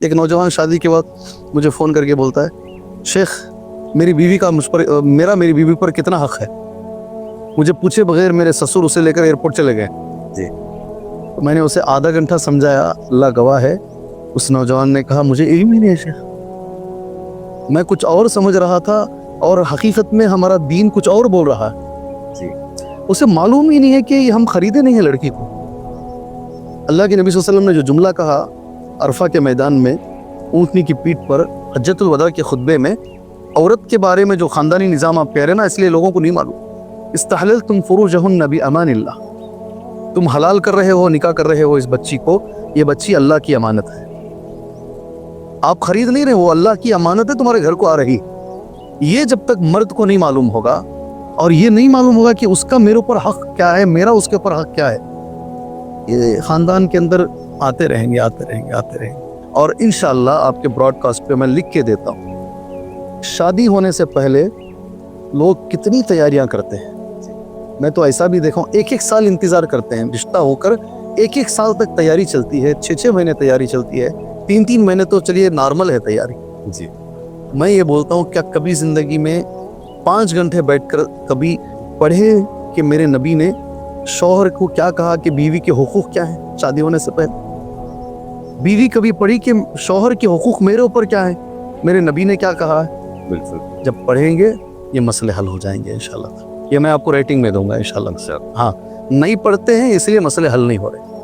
ایک نوجوان شادی کے بعد مجھے فون کر کے بولتا ہے شیخ میری بیوی کا مجھ پر میری بیوی پر کتنا حق ہے، مجھے پوچھے بغیر میرے سسر اسے لے کر ایئرپورٹ چلے گئے جی۔ میں نے اسے آدھا گھنٹہ سمجھایا، اللہ گواہ ہے اس نوجوان نے کہا مجھے علم ہی نہیں ہے شیخ، میں کچھ اور سمجھ رہا تھا اور حقیقت میں ہمارا دین کچھ اور بول رہا ہے جی۔ اسے معلوم ہی نہیں ہے کہ ہم خریدے نہیں ہیں لڑکی کو۔ اللہ کے نبی صلی اللہ علیہ وسلم نے جو جملہ کہا عرفہ کے میدان میں اونٹنی کی پیٹھ پر حجۃ الوداع کے خطبے میں، عورت کے بارے میں جو خاندانی نظام آپ کہہ رہے ہیں نا، اس لیے لوگوں کو نہیں معلوم، استحللتم فروجہن بأمان اللہ، تم حلال کر رہے ہو، نکاح کر رہے ہو اس بچی کو، یہ بچی اللہ کی امانت ہے، آپ خرید نہیں رہے ہو، اللہ کی امانت ہے تمہارے گھر کو آ رہی۔ یہ جب تک مرد کو نہیں معلوم ہوگا اور یہ نہیں معلوم ہوگا کہ اس کا میرے اوپر حق کیا ہے، میرا اس کے اوپر حق کیا ہے، یہ خاندان کے اندر آتے رہیں گے آتے رہیں گے آتے رہیں گے۔ اور انشاءاللہ آپ کے براڈ کاسٹ پہ میں لکھ کے دیتا ہوں، شادی ہونے سے پہلے لوگ کتنی تیاریاں کرتے ہیں، میں تو ایسا بھی دیکھا ہوں ایک سال انتظار کرتے ہیں، رشتہ ہو کر ایک سال تک تیاری چلتی ہے، 6 مہینے تیاری چلتی ہے، 3 مہینے تو چلیے نارمل ہے تیاری جی۔ میں یہ بولتا ہوں کیا کبھی زندگی میں 5 گھنٹے بیٹھ کر کبھی پڑھے کہ میرے نبی نے شوہر کو کیا کہا کہ بیوی کے حقوق کیا ہیں شادی ہونے سے پہلے؟ بیوی کبھی پڑھی کہ شوہر کے حقوق میرے اوپر کیا ہیں، میرے نبی نے کیا کہا ہے؟ بالکل، جب پڑھیں گے یہ مسئلے حل ہو جائیں گے انشاءاللہ، یہ میں آپ کو ریٹنگ میں دوں گا انشاءاللہ۔ ہاں نہیں پڑھتے ہیں اس لیے مسئلے حل نہیں ہو رہے۔